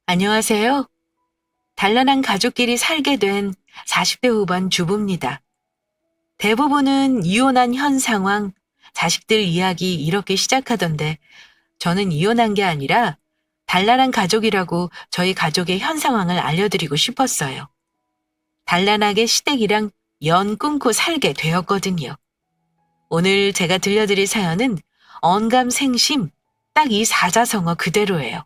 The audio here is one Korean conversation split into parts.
안녕하세요. 단란한 가족끼리 살게 된 40대 후반 주부입니다. 대부분은 이혼한 현 상황, 자식들 이야기 이렇게 시작하던데 저는 이혼한 게 아니라 단란한 가족이라고 저희 가족의 현 상황을 알려드리고 싶었어요. 단란하게 시댁이랑 연 끊고 살게 되었거든요. 오늘 제가 들려드릴 사연은 언감생심, 딱 이 사자성어 그대로예요.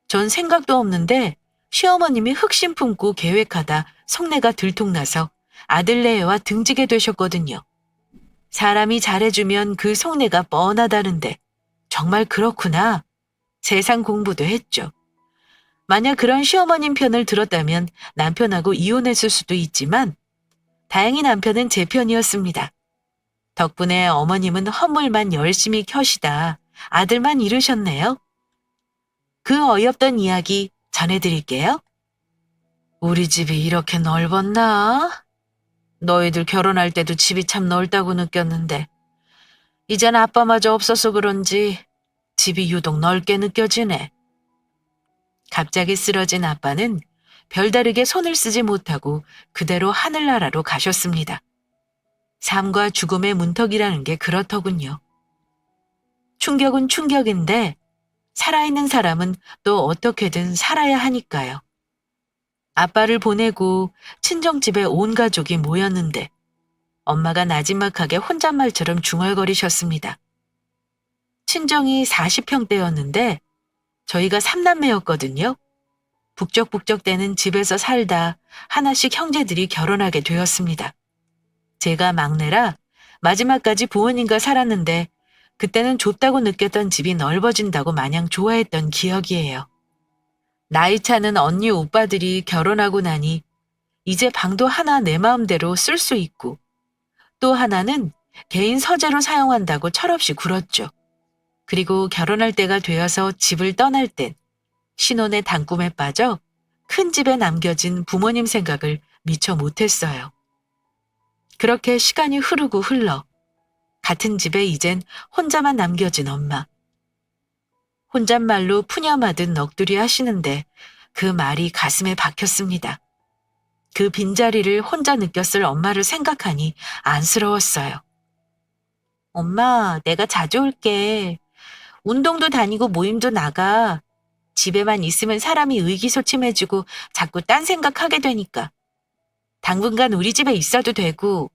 전 생각도 없는데 시어머님이 흑심 품고 계획하다 속내가 들통나서 아들네와 등지게 되셨거든요. 사람이 잘해주면 그 속내가 뻔하다는데 정말 그렇구나. 세상 공부도 했죠. 만약 그런 시어머님 편을 들었다면 남편하고 이혼했을 수도 있지만 다행히 남편은 제 편이었습니다. 덕분에 어머님은 허물만 열심히 켜시다 아들만 잃으셨네요. 그 어이없던 이야기 전해드릴게요. 우리 집이 이렇게 넓었나? 너희들 결혼할 때도 집이 참 넓다고 느꼈는데 이젠 아빠마저 없어서 그런지 집이 유독 넓게 느껴지네. 갑자기 쓰러진 아빠는 별다르게 손을 쓰지 못하고 그대로 하늘나라로 가셨습니다. 삶과 죽음의 문턱이라는 게 그렇더군요. 충격은 충격인데 살아있는 사람은 또 어떻게든 살아야 하니까요. 아빠를 보내고 친정집에 온 가족이 모였는데 엄마가 나지막하게 혼잣말처럼 중얼거리셨습니다. 친정이 40평대였는데 저희가 3남매였거든요. 북적북적대는 집에서 살다 하나씩 형제들이 결혼하게 되었습니다. 제가 막내라 마지막까지 부모님과 살았는데 그때는 좁다고 느꼈던 집이 넓어진다고 마냥 좋아했던 기억이에요. 나이 차는 언니 오빠들이 결혼하고 나니 이제 방도 하나 내 마음대로 쓸 수 있고 또 하나는 개인 서재로 사용한다고 철없이 굴었죠. 그리고 결혼할 때가 되어서 집을 떠날 땐 신혼의 단꿈에 빠져 큰 집에 남겨진 부모님 생각을 미처 못했어요. 그렇게 시간이 흐르고 흘러 같은 집에 이젠 혼자만 남겨진 엄마. 혼잣말로 푸념하듯 넋두리 하시는데 그 말이 가슴에 박혔습니다. 그 빈자리를 혼자 느꼈을 엄마를 생각하니 안쓰러웠어요. 엄마, 내가 자주 올게. 운동도 다니고 모임도 나가. 집에만 있으면 사람이 의기소침해지고 자꾸 딴 생각하게 되니까. 당분간 우리 집에 있어도 되고.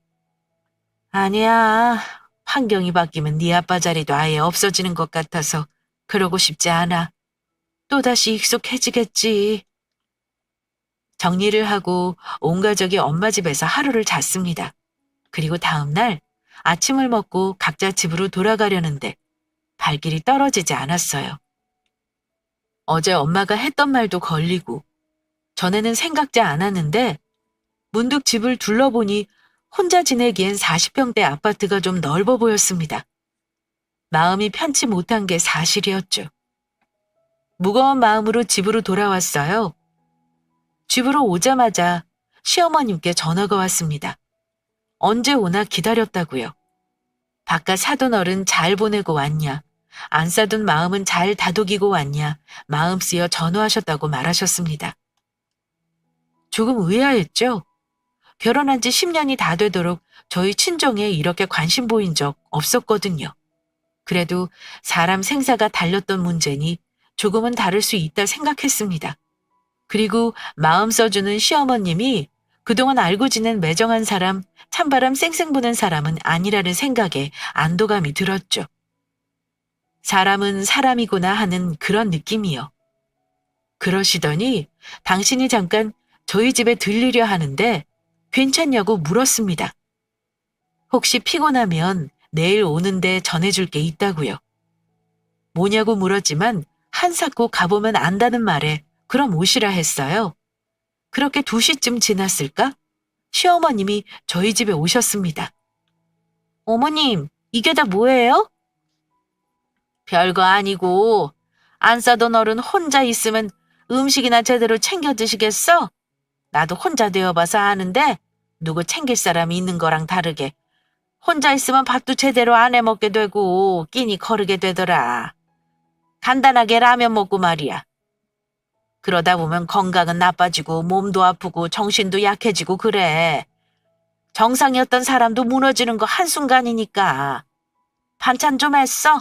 아니야. 환경이 바뀌면 네 아빠 자리도 아예 없어지는 것 같아서 그러고 싶지 않아. 또다시 익숙해지겠지. 정리를 하고 온 가족이 엄마 집에서 하루를 잤습니다. 그리고 다음 날 아침을 먹고 각자 집으로 돌아가려는데 발길이 떨어지지 않았어요. 어제 엄마가 했던 말도 걸리고 전에는 생각지 않았는데 문득 집을 둘러보니 혼자 지내기엔 40평대 아파트가 좀 넓어 보였습니다. 마음이 편치 못한 게 사실이었죠. 무거운 마음으로 집으로 돌아왔어요. 집으로 오자마자 시어머님께 전화가 왔습니다. 언제 오나 기다렸다고요. 바깥 사돈 어른 잘 보내고 왔냐? 안 싸둔 마음은 잘 다독이고 왔냐? 마음 쓰여 전화하셨다고 말하셨습니다. 조금 의아했죠? 결혼한 지 10년이 다 되도록 저희 친정에 이렇게 관심 보인 적 없었거든요. 그래도 사람 생사가 달렸던 문제니 조금은 다를 수 있다 생각했습니다. 그리고 마음 써주는 시어머님이 그동안 알고 지낸 매정한 사람, 찬바람 쌩쌩 부는 사람은 아니라는 생각에 안도감이 들었죠. 사람은 사람이구나 하는 그런 느낌이요. 그러시더니 당신이 잠깐 저희 집에 들리려 하는데 괜찮냐고 물었습니다. 혹시 피곤하면 내일 오는데 전해줄 게 있다고요. 뭐냐고 물었지만 한사코 가보면 안다는 말에 그럼 오시라 했어요. 그렇게 2시쯤 지났을까? 시어머님이 저희 집에 오셨습니다. 어머님, 이게 다 뭐예요? 별거 아니고 안 싸던 어른 혼자 있으면 음식이나 제대로 챙겨 드시겠어? 나도 혼자 되어봐서 아는데 누구 챙길 사람이 있는 거랑 다르게 혼자 있으면 밥도 제대로 안 해먹게 되고 끼니 거르게 되더라. 간단하게 라면 먹고 말이야. 그러다 보면 건강은 나빠지고 몸도 아프고 정신도 약해지고 그래. 정상이었던 사람도 무너지는 거 한순간이니까. 반찬 좀 했어?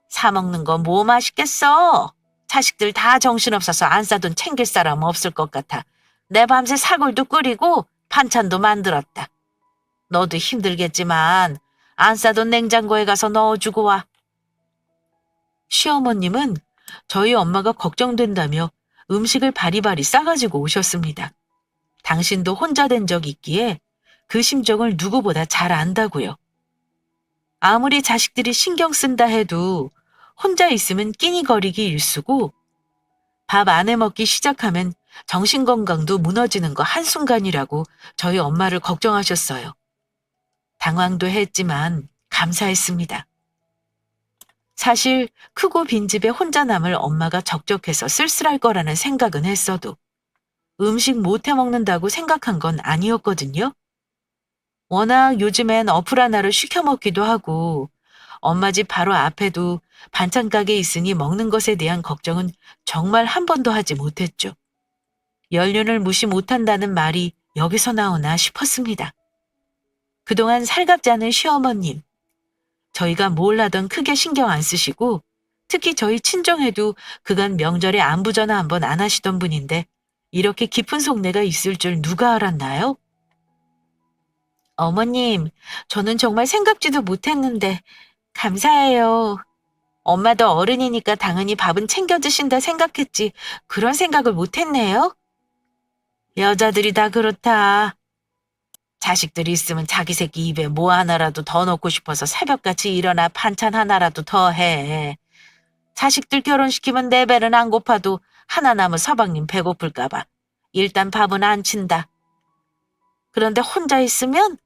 사 먹는 거 뭐 맛있겠어? 자식들 다 정신없어서 안 싸돈 챙길 사람 없을 것 같아. 내 밤새 사골도 끓이고 반찬도 만들었다. 너도 힘들겠지만 안 싸돈 냉장고에 가서 넣어주고 와. 시어머님은 저희 엄마가 걱정된다며 음식을 바리바리 싸가지고 오셨습니다. 당신도 혼자 된 적 있기에 그 심정을 누구보다 잘 안다고요. 아무리 자식들이 신경 쓴다 해도 혼자 있으면 끼니거리기 일쑤고 밥 안 해 먹기 시작하면 정신건강도 무너지는 거 한순간이라고 저희 엄마를 걱정하셨어요. 당황도 했지만 감사했습니다. 사실 크고 빈 집에 혼자 남을 엄마가 적적해서 쓸쓸할 거라는 생각은 했어도 음식 못 해 먹는다고 생각한 건 아니었거든요. 워낙 요즘엔 어플 하나로 시켜 먹기도 하고 엄마 집 바로 앞에도 반찬 가게 있으니 먹는 것에 대한 걱정은 정말 한 번도 하지 못했죠. 연륜을 무시 못한다는 말이 여기서 나오나 싶었습니다. 그동안 살갑지 않은 시어머님, 저희가 뭘 하던 크게 신경 안 쓰시고 특히 저희 친정에도 그간 명절에 안부 전화 한 번 안 하시던 분인데 이렇게 깊은 속내가 있을 줄 누가 알았나요? 어머님, 저는 정말 생각지도 못했는데 감사해요. 엄마도 어른이니까 당연히 밥은 챙겨 드신다 생각했지 그런 생각을 못했네요. 여자들이 다 그렇다. 자식들이 있으면 자기 새끼 입에 뭐 하나라도 더 넣고 싶어서 새벽같이 일어나 반찬 하나라도 더 해. 자식들 결혼시키면 내 배는 안 고파도 하나 남은 서방님 배고플까 봐. 일단 밥은 안 친다. 그런데 혼자 있으면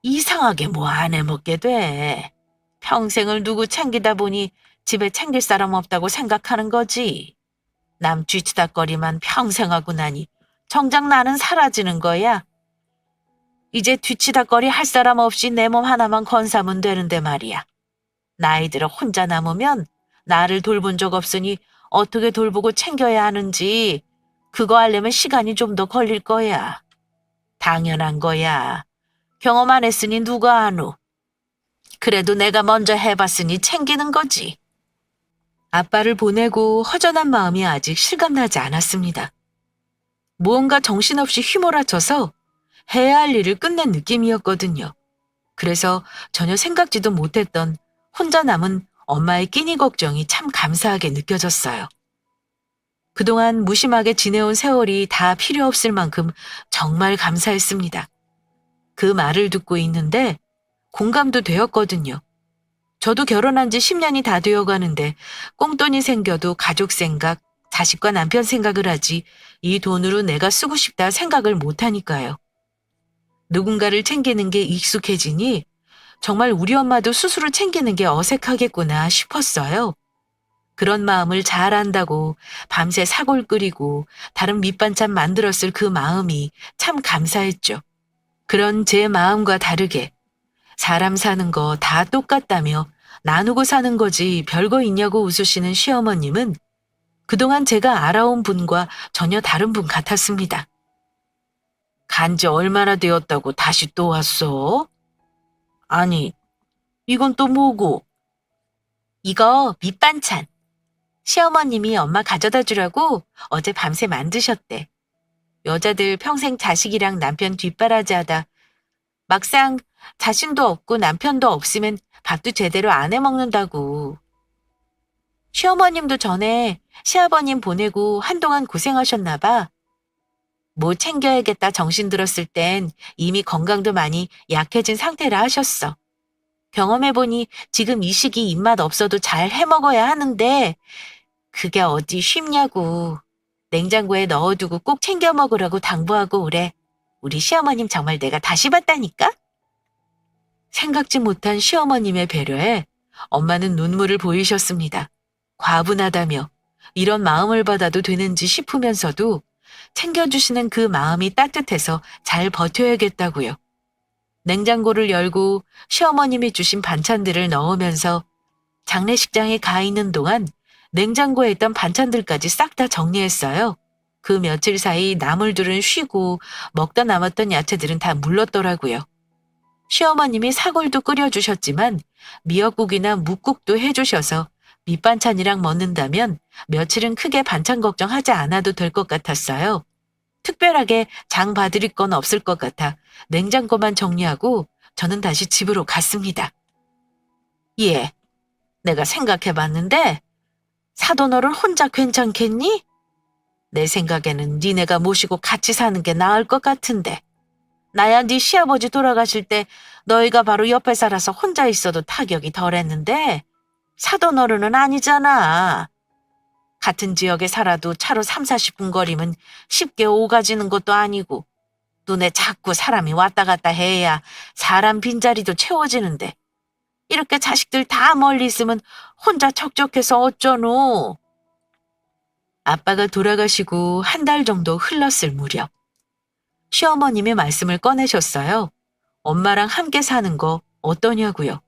이상하게 뭐 안 해 먹게 돼. 평생을 누구 챙기다 보니 집에 챙길 사람 없다고 생각하는 거지. 남 뒤치다거리만 평생 하고 나니 정작 나는 사라지는 거야. 이제 뒤치다거리 할 사람 없이 내 몸 하나만 건사면 되는데 말이야. 나이 들어 혼자 남으면 나를 돌본 적 없으니 어떻게 돌보고 챙겨야 하는지 그거 하려면 시간이 좀 더 걸릴 거야. 당연한 거야. 경험 안 했으니 누가 아노. 그래도 내가 먼저 해봤으니 챙기는 거지. 아빠를 보내고 허전한 마음이 아직 실감나지 않았습니다. 무언가 정신없이 휘몰아쳐서 해야 할 일을 끝낸 느낌이었거든요. 그래서 전혀 생각지도 못했던 혼자 남은 엄마의 끼니 걱정이 참 감사하게 느껴졌어요. 그동안 무심하게 지내온 세월이 다 필요 없을 만큼 정말 감사했습니다. 그 말을 듣고 있는데 공감도 되었거든요. 저도 결혼한 지 10년이 다 되어 가는데 꽁돈이 생겨도 가족 생각, 자식과 남편 생각을 하지 이 돈으로 내가 쓰고 싶다 생각을 못 하니까요. 누군가를 챙기는 게 익숙해지니 정말 우리 엄마도 스스로 챙기는 게 어색하겠구나 싶었어요. 그런 마음을 잘 안다고 밤새 사골 끓이고 다른 밑반찬 만들었을 그 마음이 참 감사했죠. 그런 제 마음과 다르게 사람 사는 거 다 똑같다며 나누고 사는 거지 별거 있냐고 웃으시는 시어머님은 그동안 제가 알아온 분과 전혀 다른 분 같았습니다. 간지 얼마나 되었다고 다시 또 왔어? 아니, 이건 또 뭐고? 이거 밑반찬. 시어머님이 엄마 가져다 주라고 어제 밤새 만드셨대. 여자들 평생 자식이랑 남편 뒷바라지하다 막상 자신도 없고 남편도 없으면 밥도 제대로 안 해 먹는다고. 시어머님도 전에 시아버님 보내고 한동안 고생하셨나 봐. 뭐 챙겨야겠다 정신 들었을 땐 이미 건강도 많이 약해진 상태라 하셨어. 경험해보니 지금 이 시기 입맛 없어도 잘 해먹어야 하는데 그게 어디 쉽냐고. 냉장고에 넣어두고 꼭 챙겨 먹으라고 당부하고 오래. 우리 시어머님 정말 내가 다시 봤다니까? 생각지 못한 시어머님의 배려에 엄마는 눈물을 보이셨습니다. 과분하다며 이런 마음을 받아도 되는지 싶으면서도 챙겨주시는 그 마음이 따뜻해서 잘 버텨야겠다고요. 냉장고를 열고 시어머님이 주신 반찬들을 넣으면서 장례식장에 가 있는 동안 냉장고에 있던 반찬들까지 싹 다 정리했어요. 그 며칠 사이 나물들은 쉬고 먹다 남았던 야채들은 다 물렀더라고요. 시어머님이 사골도 끓여주셨지만 미역국이나 묵국도 해주셔서 밑반찬이랑 먹는다면 며칠은 크게 반찬 걱정하지 않아도 될 것 같았어요. 특별하게 장 봐드릴 건 없을 것 같아 냉장고만 정리하고 저는 다시 집으로 갔습니다. 예, 내가 생각해봤는데 사돈어를 혼자 괜찮겠니? 내 생각에는 니네가 모시고 같이 사는 게 나을 것 같은데. 나야 네 시아버지 돌아가실 때 너희가 바로 옆에 살아서 혼자 있어도 타격이 덜했는데 사돈어른은 아니잖아. 같은 지역에 살아도 차로 3, 40분 거리면 쉽게 오가지는 것도 아니고 눈에 자꾸 사람이 왔다 갔다 해야 사람 빈자리도 채워지는데 이렇게 자식들 다 멀리 있으면 혼자 척척해서 어쩌노. 아빠가 돌아가시고 한 달 정도 흘렀을 무렵 시어머님이 말씀을 꺼내셨어요. 엄마랑 함께 사는 거 어떠냐고요.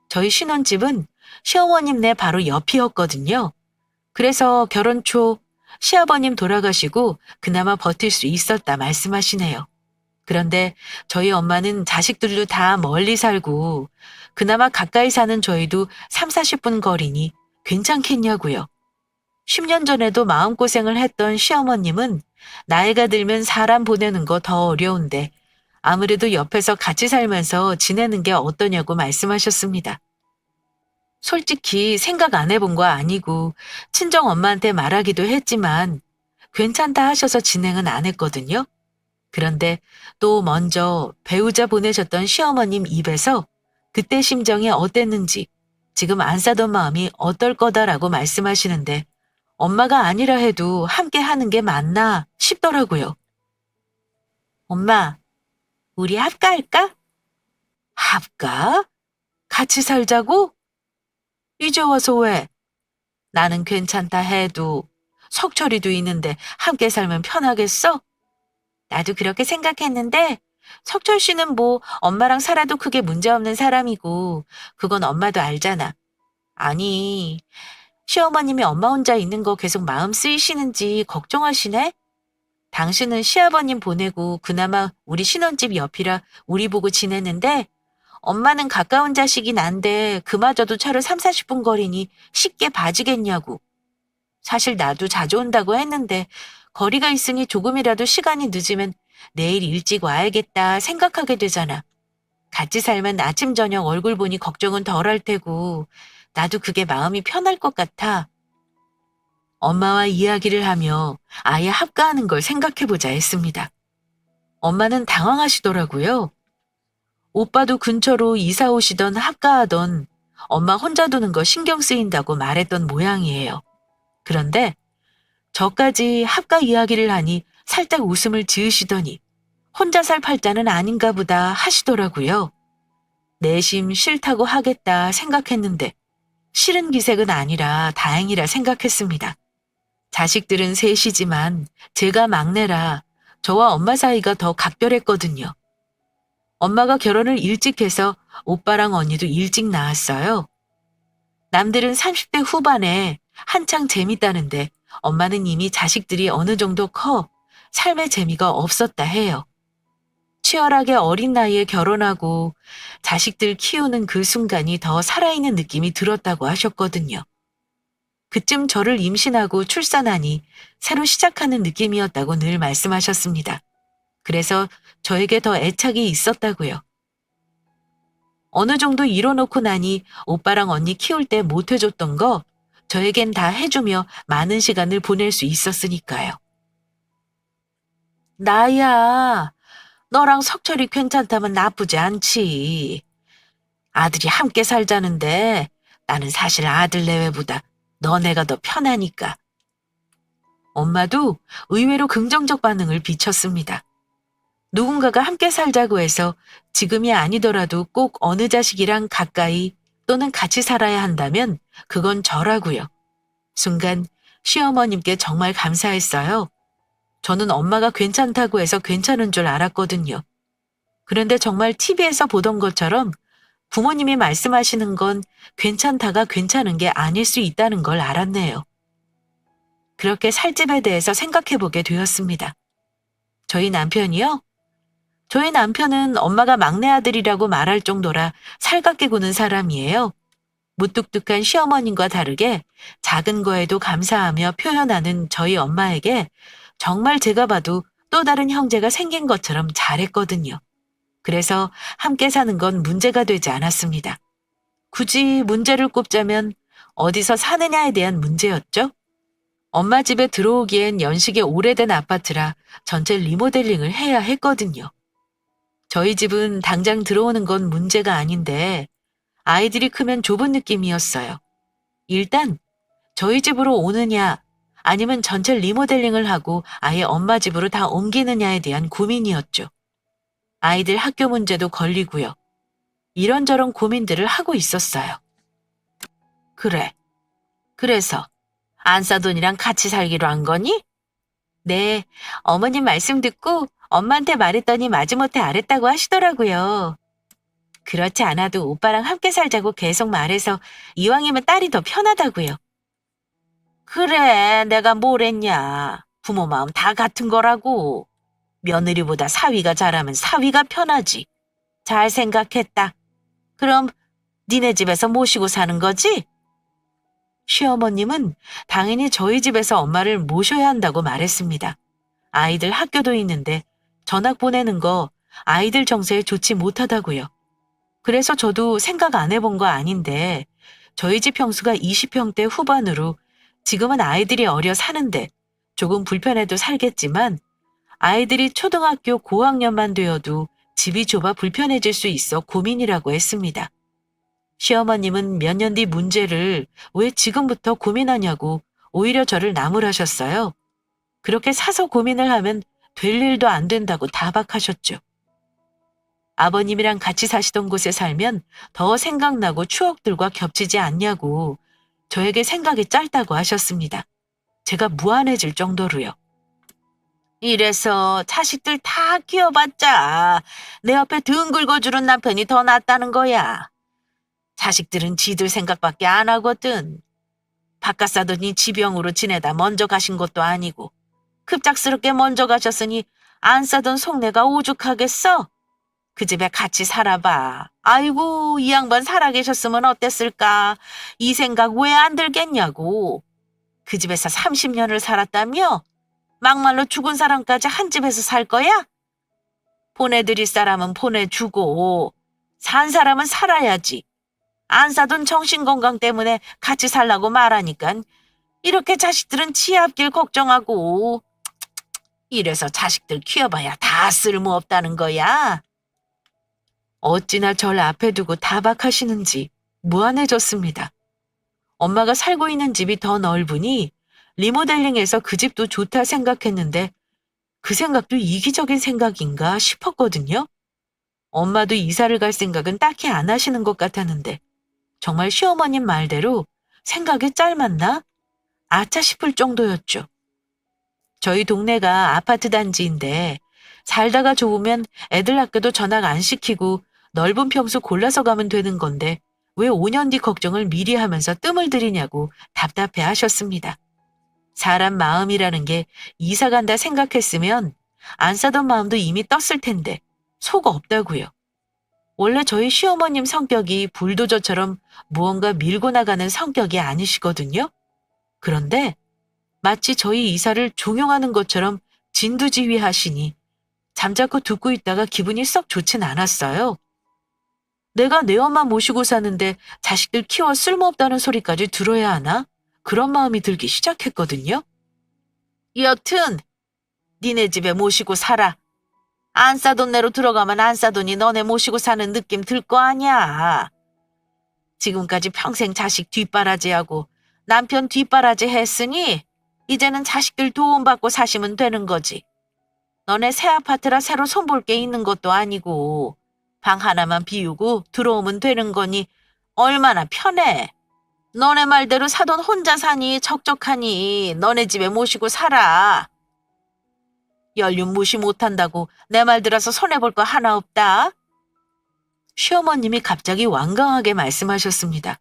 저희 신혼집은 시어머님네 바로 옆이었거든요. 그래서 결혼 초 시아버님 돌아가시고 그나마 버틸 수 있었다 말씀하시네요. 그런데 저희 엄마는 자식들도 다 멀리 살고 그나마 가까이 사는 저희도 3, 40분 거리니 괜찮겠냐고요. 10년 전에도 마음고생을 했던 시어머님은 나이가 들면 사람 보내는 거 더 어려운데 아무래도 옆에서 같이 살면서 지내는 게 어떠냐고 말씀하셨습니다. 솔직히 생각 안 해본 거 아니고 친정 엄마한테 말하기도 했지만 괜찮다 하셔서 진행은 안 했거든요. 그런데 또 먼저 배우자 보내셨던 시어머님 입에서 그때 심정이 어땠는지 지금 안 싸던 마음이 어떨 거다라고 말씀하시는데 엄마가 아니라 해도 함께 하는 게 맞나 싶더라고요. 엄마, 우리 합가할까? 합가? 같이 살자고? 이제 와서 왜? 나는 괜찮다 해도 석철이도 있는데 함께 살면 편하겠어? 나도 그렇게 생각했는데 석철 씨는 뭐 엄마랑 살아도 크게 문제없는 사람이고 그건 엄마도 알잖아. 아니, 시어머님이 엄마 혼자 있는 거 계속 마음 쓰이시는지 걱정하시네? 당신은 시아버님 보내고 그나마 우리 신혼집 옆이라 우리 보고 지냈는데 엄마는 가까운 자식이 난데 그마저도 차로 3, 40분 거리니 쉽게 봐지겠냐고. 사실 나도 자주 온다고 했는데 거리가 있으니 조금이라도 시간이 늦으면 내일 일찍 와야겠다 생각하게 되잖아. 같이 살면 아침 저녁 얼굴 보니 걱정은 덜 할 테고 나도 그게 마음이 편할 것 같아. 엄마와 이야기를 하며 아예 합가하는 걸 생각해보자 했습니다. 엄마는 당황하시더라고요. 오빠도 근처로 이사 오시던 합가하던 엄마 혼자 두는 거 신경 쓰인다고 말했던 모양이에요. 그런데 저까지 합가 이야기를 하니 살짝 웃음을 지으시더니 혼자 살 팔자는 아닌가 보다 하시더라고요. 내심 싫다고 하겠다 생각했는데 싫은 기색은 아니라 다행이라 생각했습니다. 자식들은 셋이지만 제가 막내라 저와 엄마 사이가 더 각별했거든요. 엄마가 결혼을 일찍 해서 오빠랑 언니도 일찍 낳았어요. 남들은 30대 후반에 한창 재밌다는데 엄마는 이미 자식들이 어느 정도 커 삶의 재미가 없었다 해요. 치열하게 어린 나이에 결혼하고 자식들 키우는 그 순간이 더 살아있는 느낌이 들었다고 하셨거든요. 그쯤 저를 임신하고 출산하니 새로 시작하는 느낌이었다고 늘 말씀하셨습니다. 그래서 저에게 더 애착이 있었다고요. 어느 정도 이뤄놓고 나니 오빠랑 언니 키울 때 못 해줬던 거 저에겐 다 해주며 많은 시간을 보낼 수 있었으니까요. 나야, 너랑 석철이 괜찮다면 나쁘지 않지. 아들이 함께 살자는데 나는 사실 아들 내외보다 너네가 더 편하니까. 엄마도 의외로 긍정적 반응을 비쳤습니다. 누군가가 함께 살자고 해서 지금이 아니더라도 꼭 어느 자식이랑 가까이 또는 같이 살아야 한다면 그건 저라고요. 순간 시어머님께 정말 감사했어요. 저는 엄마가 괜찮다고 해서 괜찮은 줄 알았거든요. 그런데 정말 TV에서 보던 것처럼 부모님이 말씀하시는 건 괜찮다가 괜찮은 게 아닐 수 있다는 걸 알았네요. 그렇게 살집에 대해서 생각해 보게 되었습니다. 저희 남편이요? 저희 남편은 엄마가 막내 아들이라고 말할 정도라 살갑게 구는 사람이에요. 무뚝뚝한 시어머님과 다르게 작은 거에도 감사하며 표현하는 저희 엄마에게 정말 제가 봐도 또 다른 형제가 생긴 것처럼 잘했거든요. 그래서 함께 사는 건 문제가 되지 않았습니다. 굳이 문제를 꼽자면 어디서 사느냐에 대한 문제였죠. 엄마 집에 들어오기엔 연식이 오래된 아파트라 전체 리모델링을 해야 했거든요. 저희 집은 당장 들어오는 건 문제가 아닌데 아이들이 크면 좁은 느낌이었어요. 일단 저희 집으로 오느냐 아니면 전체 리모델링을 하고 아예 엄마 집으로 다 옮기느냐에 대한 고민이었죠. 아이들 학교 문제도 걸리고요. 이런저런 고민들을 하고 있었어요. 그래. 그래서 안사돈이랑 같이 살기로 한 거니? 네, 어머님 말씀 듣고 엄마한테 말했더니 마지못해 알았다고 하시더라고요. 그렇지 않아도 오빠랑 함께 살자고 계속 말해서 이왕이면 딸이 더 편하다고요. 그래, 내가 뭘 했냐. 부모 마음 다 같은 거라고. 며느리보다 사위가 잘하면 사위가 편하지. 잘 생각했다. 그럼 니네 집에서 모시고 사는 거지? 시어머님은 당연히 저희 집에서 엄마를 모셔야 한다고 말했습니다. 아이들 학교도 있는데 전학 보내는 거 아이들 정서에 좋지 못하다고요. 그래서 저도 생각 안 해본 거 아닌데 저희 집 평수가 20평대 후반으로 지금은 아이들이 어려 사는데 조금 불편해도 살겠지만 아이들이 초등학교 고학년만 되어도 집이 좁아 불편해질 수 있어 고민이라고 했습니다. 시어머님은 몇 년 뒤 문제를 왜 지금부터 고민하냐고 오히려 저를 나무라셨어요. 그렇게 사서 고민을 하면 될 일도 안 된다고 타박하셨죠. 아버님이랑 같이 사시던 곳에 살면 더 생각나고 추억들과 겹치지 않냐고 저에게 생각이 짧다고 하셨습니다. 제가 무안해질 정도로요. 이래서 자식들 다 키워봤자 내 옆에 등 긁어주는 남편이 더 낫다는 거야. 자식들은 지들 생각밖에 안 하거든. 바깥 사더니 지병으로 지내다 먼저 가신 것도 아니고 급작스럽게 먼저 가셨으니 안 싸던 속내가 오죽하겠어? 그 집에 같이 살아봐. 아이고 이 양반 살아계셨으면 어땠을까? 이 생각 왜 안 들겠냐고. 그 집에서 30년을 살았다며? 막말로 죽은 사람까지 한 집에서 살 거야? 보내드릴 사람은 보내주고 산 사람은 살아야지. 안 사돈 정신건강 때문에 같이 살라고 말하니깐 이렇게 자식들은 지 앞길 걱정하고 이래서 자식들 키워봐야 다 쓸모없다는 거야. 어찌나 절 앞에 두고 타박하시는지 무안해졌습니다. 엄마가 살고 있는 집이 더 넓으니 리모델링해서 그 집도 좋다 생각했는데 그 생각도 이기적인 생각인가 싶었거든요. 엄마도 이사를 갈 생각은 딱히 안 하시는 것 같았는데 정말 시어머님 말대로 생각이 짧았나? 아차 싶을 정도였죠. 저희 동네가 아파트 단지인데 살다가 좋으면 애들 학교도 전학 안 시키고 넓은 평수 골라서 가면 되는 건데 왜 5년 뒤 걱정을 미리 하면서 뜸을 들이냐고 답답해 하셨습니다. 사람 마음이라는 게 이사 간다 생각했으면 안 사던 마음도 이미 떴을 텐데 속 없다고요. 원래 저희 시어머님 성격이 불도저처럼 무언가 밀고 나가는 성격이 아니시거든요. 그런데 마치 저희 이사를 종용하는 것처럼 진두지휘하시니 잠자코 듣고 있다가 기분이 썩 좋진 않았어요. 내가 내 엄마 모시고 사는데 자식들 키워 쓸모없다는 소리까지 들어야 하나? 그런 마음이 들기 시작했거든요. 여튼 니네 집에 모시고 살아. 안 싸돈 내로 들어가면 안 싸돈이 너네 모시고 사는 느낌 들 거 아니야. 지금까지 평생 자식 뒷바라지하고 남편 뒷바라지 했으니 이제는 자식들 도움받고 사시면 되는 거지. 너네 새 아파트라 새로 손볼 게 있는 것도 아니고 방 하나만 비우고 들어오면 되는 거니 얼마나 편해. 너네 말대로 사돈 혼자 사니 적적하니 너네 집에 모시고 살아. 연륜 무시 못한다고 내 말 들어서 손해볼 거 하나 없다. 시어머님이 갑자기 완강하게 말씀하셨습니다.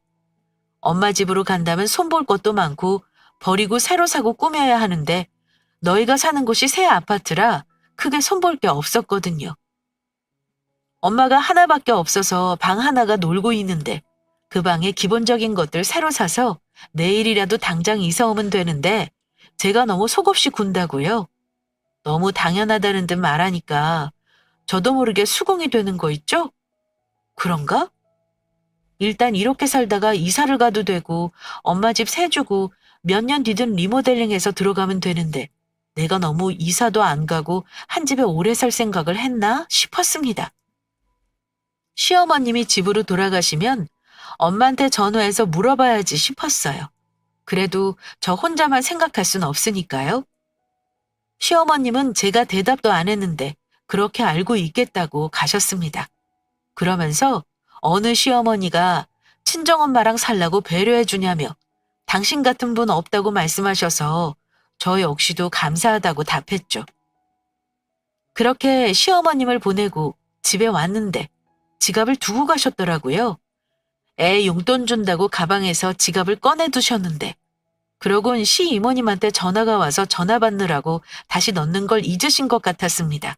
엄마 집으로 간다면 손볼 것도 많고 버리고 새로 사고 꾸며야 하는데 너희가 사는 곳이 새 아파트라 크게 손볼 게 없었거든요. 엄마가 하나밖에 없어서 방 하나가 놀고 있는데 그 방에 기본적인 것들 새로 사서 내일이라도 당장 이사 오면 되는데 제가 너무 속없이 군다고요. 너무 당연하다는 듯 말하니까 저도 모르게 수긍이 되는 거 있죠? 그런가? 일단 이렇게 살다가 이사를 가도 되고 엄마 집 세 주고 몇 년 뒤든 리모델링해서 들어가면 되는데 내가 너무 이사도 안 가고 한 집에 오래 살 생각을 했나 싶었습니다. 시어머님이 집으로 돌아가시면 엄마한테 전화해서 물어봐야지 싶었어요. 그래도 저 혼자만 생각할 순 없으니까요. 시어머님은 제가 대답도 안 했는데 그렇게 알고 있겠다고 가셨습니다. 그러면서 어느 시어머니가 친정엄마랑 살라고 배려해 주냐며 당신 같은 분 없다고 말씀하셔서 저 역시도 감사하다고 답했죠. 그렇게 시어머님을 보내고 집에 왔는데 지갑을 두고 가셨더라고요. 애 용돈 준다고 가방에서 지갑을 꺼내 두셨는데 그러곤 시이모님한테 전화가 와서 전화 받느라고 다시 넣는 걸 잊으신 것 같았습니다.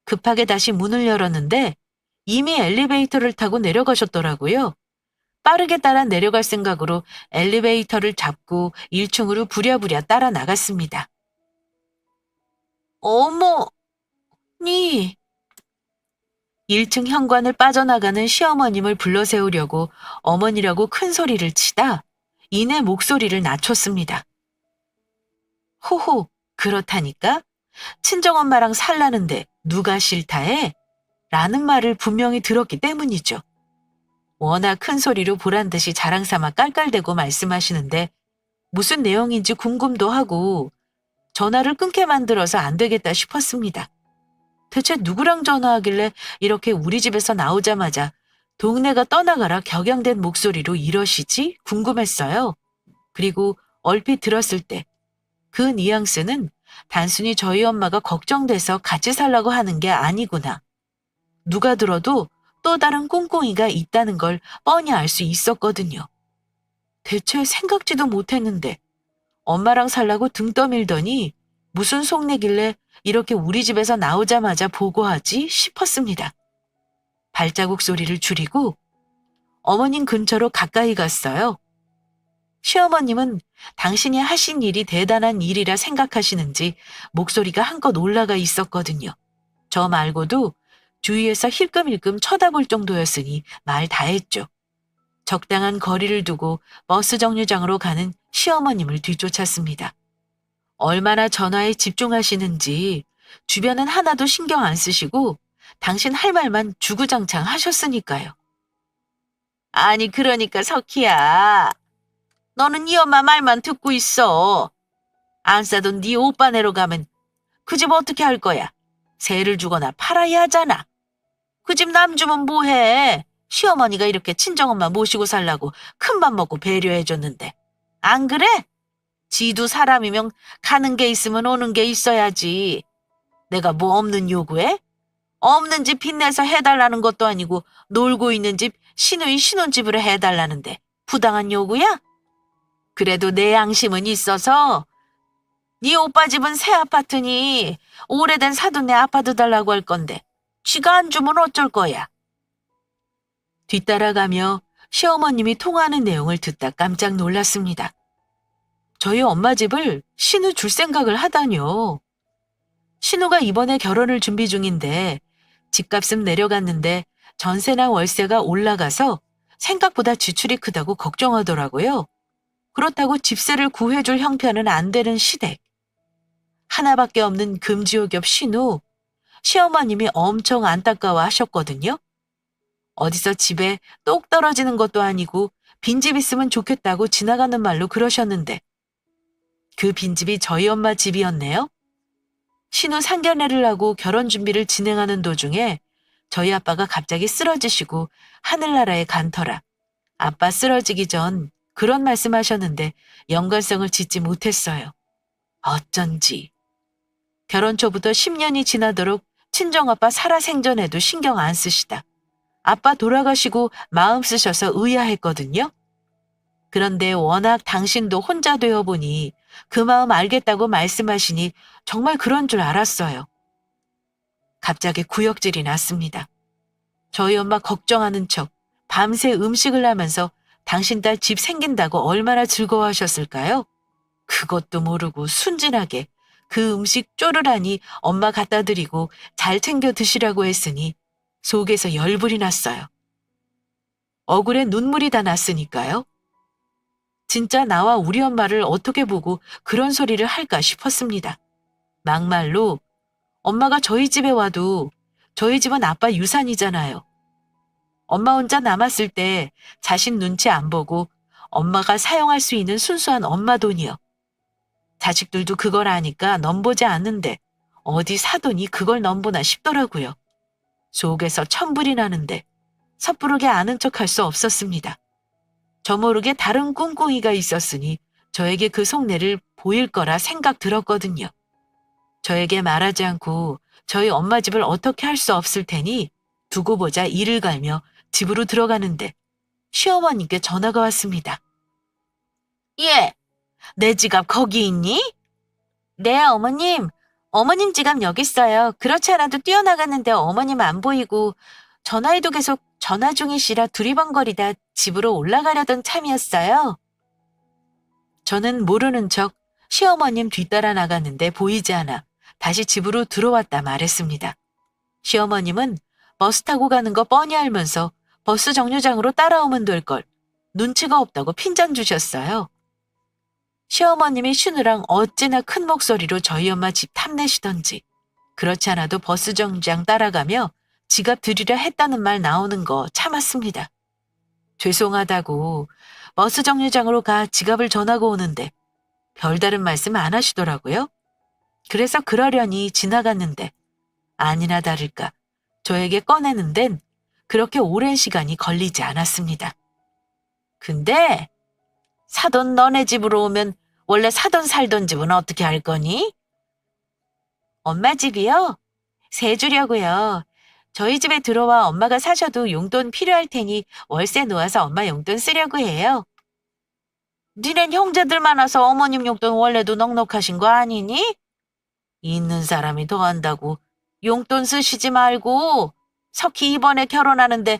급하게 다시 문을 열었는데 이미 엘리베이터를 타고 내려가셨더라고요. 빠르게 따라 내려갈 생각으로 엘리베이터를 잡고 1층으로 부랴부랴 따라 나갔습니다. 어머니! 1층 현관을 빠져나가는 시어머님을 불러세우려고 어머니라고 큰 소리를 치다 이내 목소리를 낮췄습니다. 호호, 그렇다니까? 친정엄마랑 살라는데 누가 싫다 해? 라는 말을 분명히 들었기 때문이죠. 워낙 큰 소리로 보란듯이 자랑삼아 깔깔대고 말씀하시는데 무슨 내용인지 궁금도 하고 전화를 끊게 만들어서 안 되겠다 싶었습니다. 대체 누구랑 전화하길래 이렇게 우리 집에서 나오자마자 동네가 떠나가라 격양된 목소리로 이러시지? 궁금했어요. 그리고 얼핏 들었을 때 그 뉘앙스는 단순히 저희 엄마가 걱정돼서 같이 살라고 하는 게 아니구나. 누가 들어도 또 다른 꿍꿍이가 있다는 걸 뻔히 알 수 있었거든요. 대체 생각지도 못했는데 엄마랑 살라고 등 떠밀더니 무슨 속내길래 이렇게 우리 집에서 나오자마자 보고하지 싶었습니다. 발자국 소리를 줄이고 어머님 근처로 가까이 갔어요. 시어머님은 당신이 하신 일이 대단한 일이라 생각하시는지 목소리가 한껏 올라가 있었거든요. 저 말고도 주위에서 힐끔힐끔 쳐다볼 정도였으니 말 다 했죠. 적당한 거리를 두고 버스 정류장으로 가는 시어머님을 뒤쫓았습니다. 얼마나 전화에 집중하시는지 주변은 하나도 신경 안 쓰시고 당신 할 말만 주구장창 하셨으니까요. 아니 그러니까 석희야. 너는 이 엄마 말만 듣고 있어. 안 싸던 네 오빠네로 가면 그 집 어떻게 할 거야? 세를 주거나 팔아야 하잖아. 그 집 남 주면 뭐해? 시어머니가 이렇게 친정엄마 모시고 살라고 큰맘 먹고 배려해줬는데. 안 그래? 지도 사람이면 가는 게 있으면 오는 게 있어야지. 내가 뭐 없는 요구해? 없는 집 빚내서 해달라는 것도 아니고 놀고 있는 집 시누이 신혼집으로 해달라는데 부당한 요구야? 그래도 내 양심은 있어서 네 오빠 집은 새 아파트니 오래된 사돈네 아파트 달라고 할 건데 쥐가 안 주면 어쩔 거야. 뒤따라가며 시어머님이 통화하는 내용을 듣다 깜짝 놀랐습니다. 저희 엄마 집을 신우 줄 생각을 하다뇨. 신우가 이번에 결혼을 준비 중인데 집값은 내려갔는데 전세나 월세가 올라가서 생각보다 지출이 크다고 걱정하더라고요. 그렇다고 집세를 구해줄 형편은 안 되는 시댁. 하나밖에 없는 금지옥엽 신우, 시어머님이 엄청 안타까워 하셨거든요. 어디서 집에 똑 떨어지는 것도 아니고 빈집 있으면 좋겠다고 지나가는 말로 그러셨는데 그 빈집이 저희 엄마 집이었네요. 신우 상견례를 하고 결혼 준비를 진행하는 도중에 저희 아빠가 갑자기 쓰러지시고 하늘나라에 간터라. 아빠 쓰러지기 전 그런 말씀하셨는데 연관성을 짓지 못했어요. 어쩐지. 결혼 초부터 10년이 지나도록 친정아빠 살아생전에도 신경 안 쓰시다. 아빠 돌아가시고 마음 쓰셔서 의아했거든요. 그런데 워낙 당신도 혼자 되어 보니 그 마음 알겠다고 말씀하시니 정말 그런 줄 알았어요. 갑자기 구역질이 났습니다. 저희 엄마 걱정하는 척 밤새 음식을 하면서 당신 딸 집 생긴다고 얼마나 즐거워하셨을까요? 그것도 모르고 순진하게 그 음식 쪼르라니 엄마 갖다 드리고 잘 챙겨 드시라고 했으니 속에서 열불이 났어요. 억울해 눈물이 다 났으니까요. 진짜 나와 우리 엄마를 어떻게 보고 그런 소리를 할까 싶었습니다. 막말로 엄마가 저희 집에 와도 저희 집은 아빠 유산이잖아요. 엄마 혼자 남았을 때 자신 눈치 안 보고 엄마가 사용할 수 있는 순수한 엄마 돈이요. 자식들도 그걸 아니까 넘보지 않는데 어디 사돈이 그걸 넘보나 싶더라고요. 속에서 천불이 나는데 섣부르게 아는 척할 수 없었습니다. 저 모르게 다른 꿍꿍이가 있었으니 저에게 그 속내를 보일 거라 생각 들었거든요. 저에게 말하지 않고 저희 엄마 집을 어떻게 할 수 없을 테니 두고 보자 이를 갈며 집으로 들어가는데 시어머니께 전화가 왔습니다. 예, 내 지갑 거기 있니? 네, 어머님. 어머님 지갑 여기 있어요. 그렇지 않아도 뛰어나갔는데 어머님 안 보이고 전화해도 계속 전화 중이시라 두리번거리다 집으로 올라가려던 참이었어요. 저는 모르는 척 시어머님 뒤따라 나갔는데 보이지 않아 다시 집으로 들어왔다 말했습니다. 시어머님은 버스 타고 가는 거 뻔히 알면서 버스 정류장으로 따라오면 될 걸 눈치가 없다고 핀잔 주셨어요. 시어머님이 쉬느랑 어찌나 큰 목소리로 저희 엄마 집 탐내시던지 그렇지 않아도 버스 정류장 따라가며 지갑 드리려 했다는 말 나오는 거 참았습니다. 죄송하다고 버스 정류장으로 가 지갑을 전하고 오는데 별다른 말씀 안 하시더라고요. 그래서 그러려니 지나갔는데 아니나 다를까 저에게 꺼내는 데는 그렇게 오랜 시간이 걸리지 않았습니다. 근데 사돈 너네 집으로 오면 원래 사돈 살던 집은 어떻게 할 거니? 엄마 집이요? 세 주려고요. 저희 집에 들어와 엄마가 사셔도 용돈 필요할 테니 월세 놓아서 엄마 용돈 쓰려고 해요. 니넨 형제들 많아서 어머님 용돈 원래도 넉넉하신 거 아니니? 있는 사람이 더 한다고 용돈 쓰시지 말고 석희 이번에 결혼하는데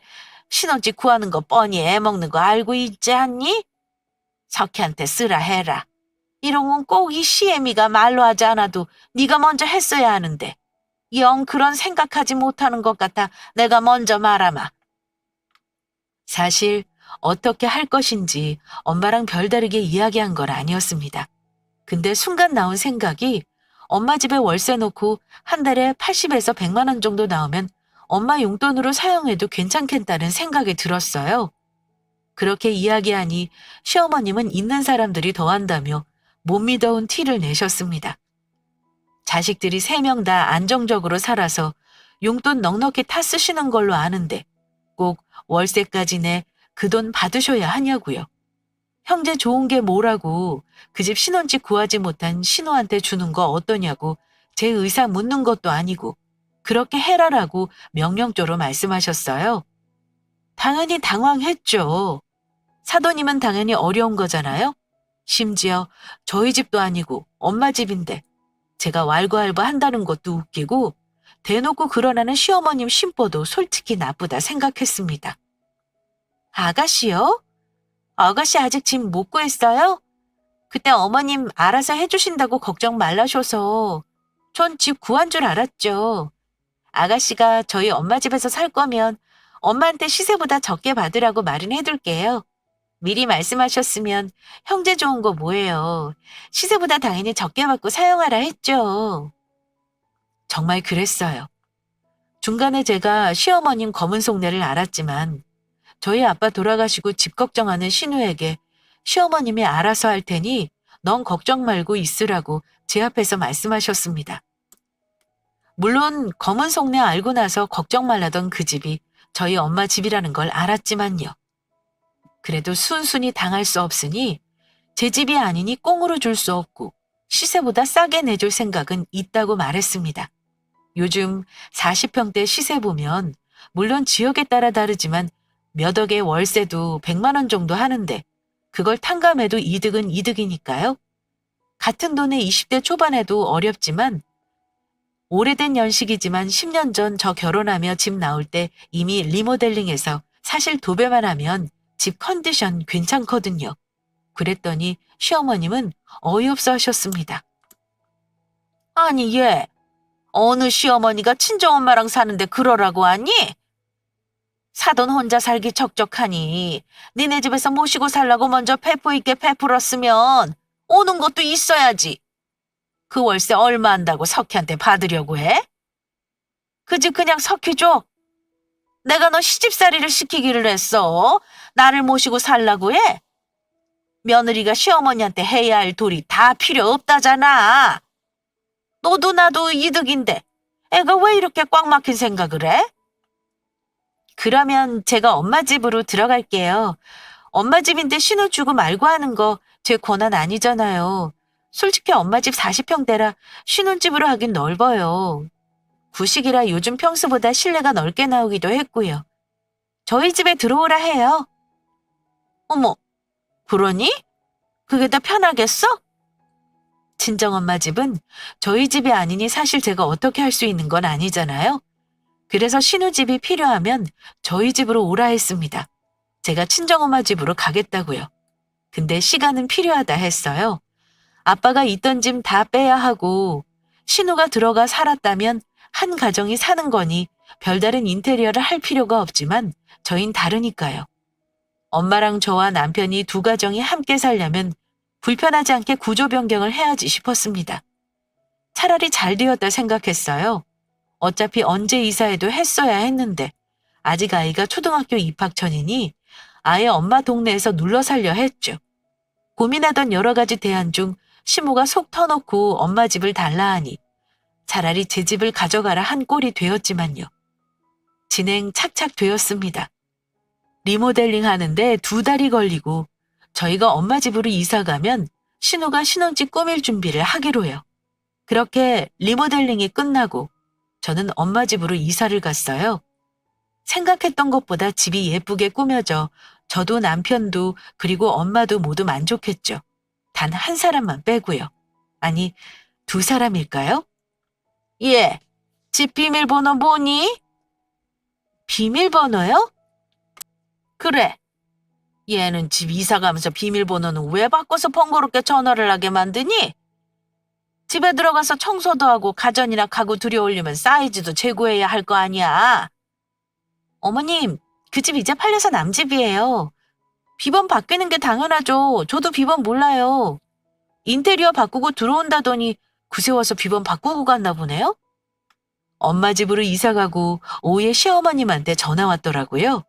신혼집 구하는 거 뻔히 애먹는 거 알고 있지 않니? 석희한테 쓰라 해라. 이런 건 꼭 이 시애미가 말로 하지 않아도 네가 먼저 했어야 하는데 영 그런 생각하지 못하는 것 같아 내가 먼저 말하마. 사실 어떻게 할 것인지 엄마랑 별다르게 이야기한 건 아니었습니다. 근데 순간 나온 생각이 엄마 집에 월세 놓고 한 달에 80에서 100만 원 정도 나오면 엄마 용돈으로 사용해도 괜찮겠다는 생각이 들었어요. 그렇게 이야기하니 시어머님은 있는 사람들이 더한다며 못 믿어온 티를 내셨습니다. 자식들이 3명 다 안정적으로 살아서 용돈 넉넉히 타 쓰시는 걸로 아는데 꼭 월세까지 내 그 돈 받으셔야 하냐고요. 형제 좋은 게 뭐라고 그 집 신혼집 구하지 못한 신호한테 주는 거 어떠냐고 제 의사 묻는 것도 아니고 그렇게 해라라고 명령조로 말씀하셨어요. 당연히 당황했죠. 사돈님은 당연히 어려운 거잖아요. 심지어 저희 집도 아니고 엄마 집인데 제가 왈가왈부 한다는 것도 웃기고 대놓고 그러라는 시어머님 심보도 솔직히 나쁘다 생각했습니다. 아가씨요? 아가씨 아직 집 못 구했어요? 그때 어머님 알아서 해주신다고 걱정 말라셔서 전 집 구한 줄 알았죠. 아가씨가 저희 엄마 집에서 살 거면 엄마한테 시세보다 적게 받으라고 말은 해둘게요. 미리 말씀하셨으면 형제 좋은 거 뭐예요. 시세보다 당연히 적게 받고 사용하라 했죠. 정말 그랬어요. 중간에 제가 시어머님 검은 속내를 알았지만 저희 아빠 돌아가시고 집 걱정하는 신우에게 시어머님이 알아서 할 테니 넌 걱정 말고 있으라고 제 앞에서 말씀하셨습니다. 물론 검은 속내 알고 나서 걱정 말라던 그 집이 저희 엄마 집이라는 걸 알았지만요. 그래도 순순히 당할 수 없으니 제 집이 아니니 꽁으로 줄 수 없고 시세보다 싸게 내줄 생각은 있다고 말했습니다. 요즘 40평대 시세 보면 물론 지역에 따라 다르지만 몇 억의 월세도 100만 원 정도 하는데 그걸 탕감해도 이득은 이득이니까요. 같은 돈에 20대 초반에도 어렵지만 오래된 연식이지만 10년 전 저 결혼하며 집 나올 때 이미 리모델링해서 사실 도배만 하면 집 컨디션 괜찮거든요. 그랬더니 시어머님은 어이없어 하셨습니다. 아니 얘 어느 시어머니가 친정엄마랑 사는데 그러라고 하니? 사돈 혼자 살기 적적하니 니네 집에서 모시고 살라고 먼저 페프 있게 베풀었으면 오는 것도 있어야지. 그 월세 얼마 한다고 석희한테 받으려고 해? 그 집 그냥 석희 줘. 내가 너 시집살이를 시키기를 했어. 나를 모시고 살라고 해? 며느리가 시어머니한테 해야 할 도리 다 필요 없다잖아. 너도 나도 이득인데 애가 왜 이렇게 꽉 막힌 생각을 해? 그러면 제가 엄마 집으로 들어갈게요. 엄마 집인데 신호 주고 말고 하는 거 제 권한 아니잖아요. 솔직히 엄마 집 40평대라 신혼집으로 하긴 넓어요. 구식이라 요즘 평수보다 실내가 넓게 나오기도 했고요. 저희 집에 들어오라 해요. 어머, 그러니? 그게 더 편하겠어? 친정엄마 집은 저희 집이 아니니 사실 제가 어떻게 할 수 있는 건 아니잖아요. 그래서 신우집이 필요하면 저희 집으로 오라 했습니다. 제가 친정엄마 집으로 가겠다고요. 근데 시간은 필요하다 했어요. 아빠가 있던 짐 다 빼야 하고 신우가 들어가 살았다면 한 가정이 사는 거니 별다른 인테리어를 할 필요가 없지만 저흰 다르니까요. 엄마랑 저와 남편이 두 가정이 함께 살려면 불편하지 않게 구조 변경을 해야지 싶었습니다. 차라리 잘 되었다 생각했어요. 어차피 언제 이사해도 했어야 했는데 아직 아이가 초등학교 입학 전이니 아예 엄마 동네에서 눌러 살려 했죠. 고민하던 여러 가지 대안 중 시모가 속 터놓고 엄마 집을 달라 하니 차라리 제 집을 가져가라 한 꼴이 되었지만요. 진행 착착 되었습니다. 리모델링 하는데 2달이 걸리고 저희가 엄마 집으로 이사 가면 신우가 신혼집 꾸밀 준비를 하기로요. 그렇게 리모델링이 끝나고 저는 엄마 집으로 이사를 갔어요. 생각했던 것보다 집이 예쁘게 꾸며져 저도 남편도 그리고 엄마도 모두 만족했죠. 단 한 사람만 빼고요. 아니, 2사람일까요? 예, 집 비밀번호 뭐니? 비밀번호요? 그래. 얘는 집 이사 가면서 비밀번호는 왜 바꿔서 번거롭게 전화를 하게 만드니? 집에 들어가서 청소도 하고 가전이나 가구 들여올리면 사이즈도 재고해야 할 거 아니야. 어머님, 그 집 이제 팔려서 남 집이에요. 비번 바뀌는 게 당연하죠. 저도 비번 몰라요. 인테리어 바꾸고 들어온다더니 그새 와서 비번 바꾸고 갔나 보네요? 엄마 집으로 이사 가고 오후에 시어머님한테 전화 왔더라고요.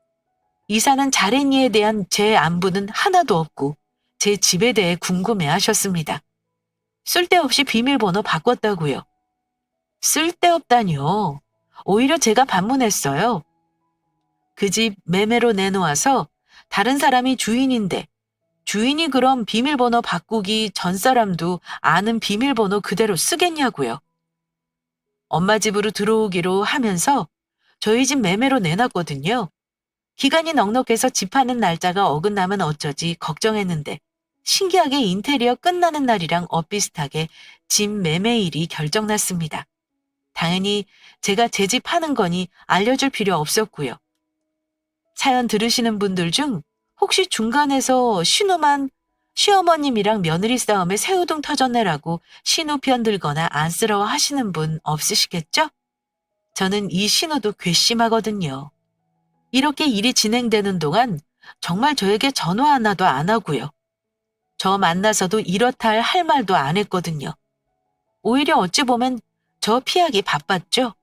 이사는 잘했니에 대한 제 안부는 하나도 없고 제 집에 대해 궁금해 하셨습니다. 쓸데없이 비밀번호 바꿨다고요. 쓸데없다뇨. 오히려 제가 반문했어요. 그 집 매매로 내놓아서 다른 사람이 주인인데 주인이 그럼 비밀번호 바꾸기 전 사람도 아는 비밀번호 그대로 쓰겠냐고요. 엄마 집으로 들어오기로 하면서 저희 집 매매로 내놨거든요. 기간이 넉넉해서 집 파는 날짜가 어긋나면 어쩌지 걱정했는데 신기하게 인테리어 끝나는 날이랑 엇비슷하게 집 매매일이 결정났습니다. 당연히 제가 제 집 파는 거니 알려줄 필요 없었고요. 사연 들으시는 분들 중 혹시 중간에서 신우만 시어머님이랑 며느리 싸움에 새우등 터졌네라고 신우 편 들거나 안쓰러워 하시는 분 없으시겠죠? 저는 이 신우도 괘씸하거든요. 이렇게 일이 진행되는 동안 정말 저에게 전화 하나도 안 하고요. 저 만나서도 이렇다 할 말도 안 했거든요. 오히려 어찌 보면 저 피하기 바빴죠.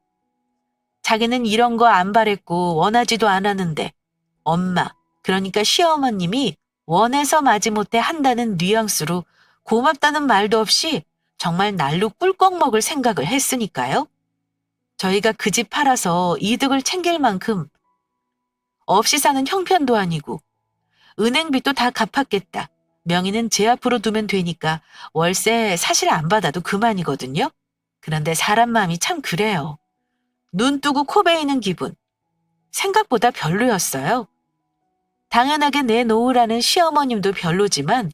자기는 이런 거 안 바랬고 원하지도 않았는데 엄마, 그러니까 시어머님이 원해서 마지못해 한다는 뉘앙스로 고맙다는 말도 없이 정말 날로 꿀꺽 먹을 생각을 했으니까요. 저희가 그 집 팔아서 이득을 챙길 만큼 없이 사는 형편도 아니고 은행빚도 다 갚았겠다. 명의는 제 앞으로 두면 되니까 월세 사실 안 받아도 그만이거든요. 그런데 사람 마음이 참 그래요. 눈 뜨고 코 베이는 기분. 생각보다 별로였어요. 당연하게 내놓으라는 시어머님도 별로지만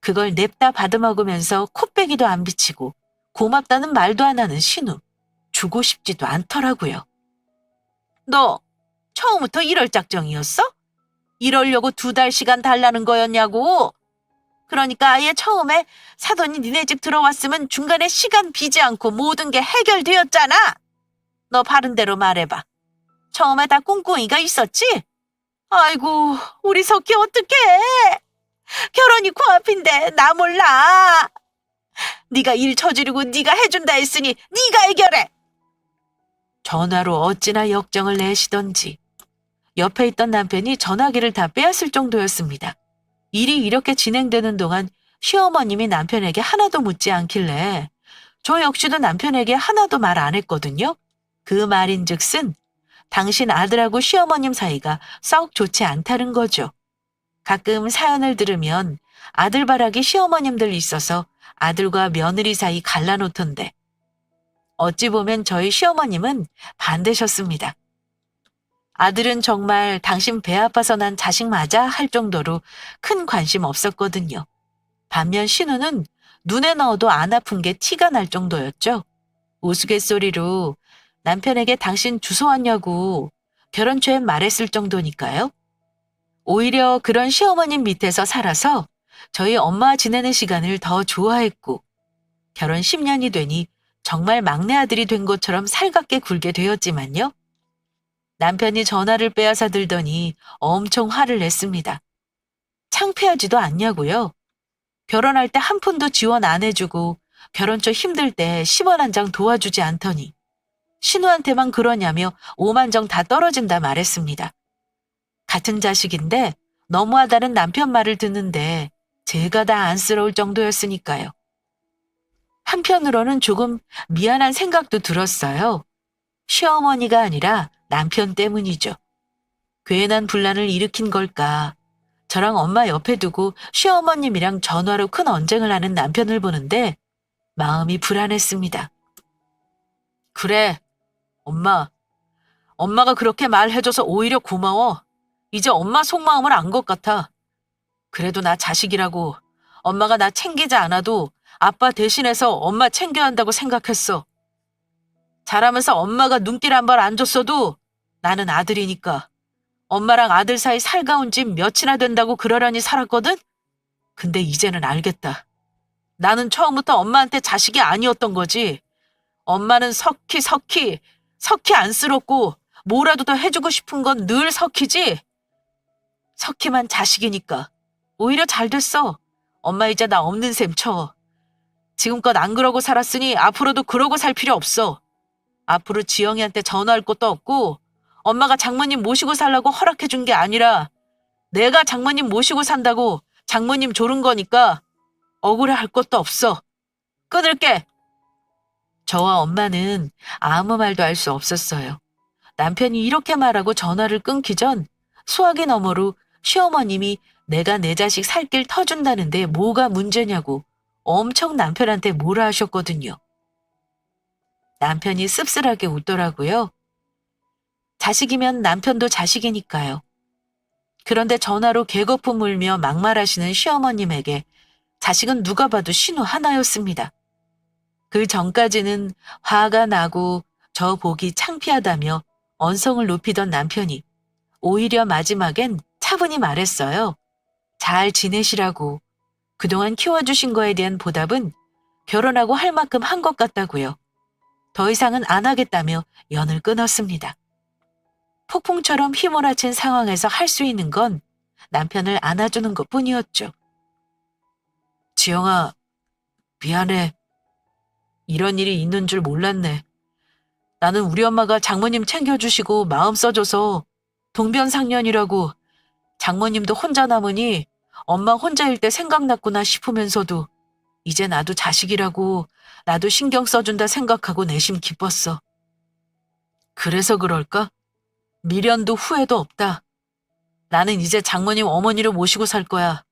그걸 냅다 받아먹으면서 콧배기도 안 비치고 고맙다는 말도 안 하는 신우. 주고 싶지도 않더라고요. 너 처음부터 이럴 작정이었어? 이러려고 2달 시간 달라는 거였냐고. 그러니까 아예 처음에 사돈이 니네 집 들어왔으면 중간에 시간 비지 않고 모든 게 해결되었잖아. 너 바른 대로 말해봐. 처음에 다 꿍꿍이가 있었지? 아이고, 우리 석희 어떡해. 결혼이 코앞인데 나 몰라. 네가 일 저지르고 네가 해준다 했으니 네가 해결해. 전화로 어찌나 역정을 내시던지 옆에 있던 남편이 전화기를 다 빼앗을 정도였습니다. 일이 이렇게 진행되는 동안 시어머님이 남편에게 하나도 묻지 않길래 저 역시도 남편에게 하나도 말 안 했거든요. 그 말인즉슨 당신 아들하고 시어머님 사이가 썩 좋지 않다는 거죠. 가끔 사연을 들으면 아들바라기 시어머님들 있어서 아들과 며느리 사이 갈라놓던데 어찌 보면 저희 시어머님은 반대셨습니다. 아들은 정말 당신 배 아파서 난 자식 맞아 할 정도로 큰 관심 없었거든요. 반면 신우는 눈에 넣어도 안 아픈 게 티가 날 정도였죠. 우스갯소리로 남편에게 당신 주소 왔냐고 결혼 초에 말했을 정도니까요. 오히려 그런 시어머님 밑에서 살아서 저희 엄마 지내는 시간을 더 좋아했고 결혼 10년이 되니 정말 막내 아들이 된 것처럼 살갑게 굴게 되었지만요. 남편이 전화를 빼앗아 들더니 엄청 화를 냈습니다. 창피하지도 않냐고요. 결혼할 때 한 푼도 지원 안 해주고 결혼 초 힘들 때 10원 한 장 도와주지 않더니 신우한테만 그러냐며 5만 정 다 떨어진다 말했습니다. 같은 자식인데 너무하다는 남편 말을 듣는데 제가 다 안쓰러울 정도였으니까요. 한편으로는 조금 미안한 생각도 들었어요. 시어머니가 아니라 남편 때문이죠. 괜한 분란을 일으킨 걸까. 저랑 엄마 옆에 두고 시어머님이랑 전화로 큰 언쟁을 하는 남편을 보는데 마음이 불안했습니다. 그래, 엄마가 그렇게 말해줘서 오히려 고마워. 이제 엄마 속마음을 안 것 같아. 그래도 나 자식이라고 엄마가 나 챙기지 않아도 아빠 대신해서 엄마 챙겨야 한다고 생각했어. 자라면서 엄마가 눈길 한 번 안 줬어도 나는 아들이니까 엄마랑 아들 사이 살가운 집 몇이나 된다고 그러려니 살았거든? 근데 이제는 알겠다. 나는 처음부터 엄마한테 자식이 아니었던 거지. 엄마는 석희 안쓰럽고 뭐라도 더 해주고 싶은 건 늘 석희지. 석희만 자식이니까. 오히려 잘 됐어. 엄마 이제 나 없는 셈 쳐. 지금껏 안 그러고 살았으니 앞으로도 그러고 살 필요 없어. 앞으로 지영이한테 전화할 것도 없고 엄마가 장모님 모시고 살라고 허락해 준 게 아니라 내가 장모님 모시고 산다고 장모님 조른 거니까 억울해할 것도 없어. 끊을게. 저와 엄마는 아무 말도 할 수 없었어요. 남편이 이렇게 말하고 전화를 끊기 전 수화기 너머로 시어머님이 내가 내 자식 살 길 터준다는데 뭐가 문제냐고 엄청 남편한테 뭐라 하셨거든요. 남편이 씁쓸하게 웃더라고요. 자식이면 남편도 자식이니까요. 그런데 전화로 개거품 물며 막말하시는 시어머님에게 자식은 누가 봐도 신우 하나였습니다. 그 전까지는 화가 나고 저 보기 창피하다며 언성을 높이던 남편이 오히려 마지막엔 차분히 말했어요. 잘 지내시라고. 그동안 키워주신 거에 대한 보답은 결혼하고 할 만큼 한 것 같다고요. 더 이상은 안 하겠다며 연을 끊었습니다. 폭풍처럼 휘몰아친 상황에서 할 수 있는 건 남편을 안아주는 것뿐이었죠. 지영아, 미안해. 이런 일이 있는 줄 몰랐네. 나는 우리 엄마가 장모님 챙겨주시고 마음 써줘서 동변상련이라고 장모님도 혼자 남으니 엄마 혼자일 때 생각났구나 싶으면서도 이제 나도 자식이라고 나도 신경 써준다 생각하고 내심 기뻤어. 그래서 그럴까? 미련도 후회도 없다. 나는 이제 장모님 어머니를 모시고 살 거야.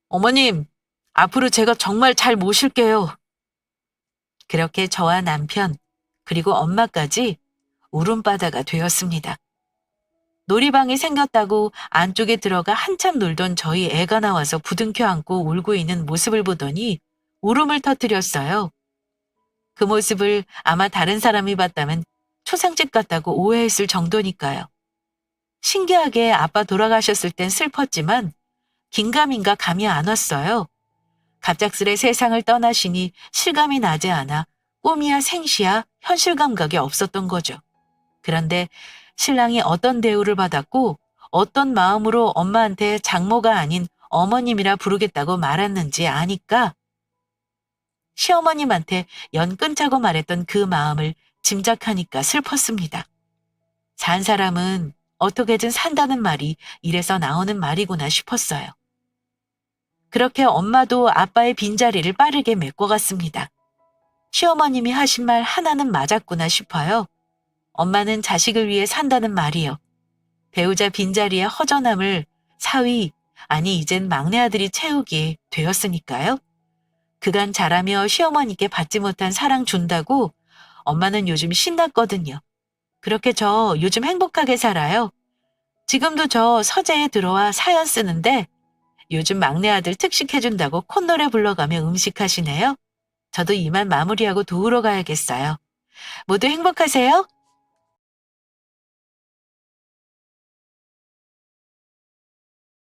어머님, 앞으로 제가 정말 잘 모실게요. 그렇게 저와 남편, 그리고 엄마까지 울음바다가 되었습니다. 놀이방이 생겼다고 안쪽에 들어가 한참 놀던 저희 애가 나와서 부둥켜 안고 울고 있는 모습을 보더니 울음을 터뜨렸어요. 그 모습을 아마 다른 사람이 봤다면 초상집 같다고 오해했을 정도니까요. 신기하게 아빠 돌아가셨을 땐 슬펐지만 긴가민가 감이 안 왔어요. 갑작스레 세상을 떠나시니 실감이 나지 않아 꿈이야 생시야 현실 감각이 없었던 거죠. 그런데 신랑이 어떤 대우를 받았고 어떤 마음으로 엄마한테 장모가 아닌 어머님이라 부르겠다고 말했는지 아니까 시어머님한테 연 끊자고 말했던 그 마음을 짐작하니까 슬펐습니다. 산 사람은 어떻게든 산다는 말이 이래서 나오는 말이구나 싶었어요. 그렇게 엄마도 아빠의 빈자리를 빠르게 메꿔갔습니다. 시어머님이 하신 말 하나는 맞았구나 싶어요. 엄마는 자식을 위해 산다는 말이요. 배우자 빈자리의 허전함을 사위, 아니 이젠 막내 아들이 채우게 되었으니까요. 그간 자라며 시어머니께 받지 못한 사랑 준다고 엄마는 요즘 신났거든요. 그렇게 저 요즘 행복하게 살아요. 지금도 저 서재에 들어와 사연 쓰는데 요즘 막내 아들 특식해준다고 콧노래 불러가며 음식하시네요. 저도 이만 마무리하고 도우러 가야겠어요. 모두 행복하세요.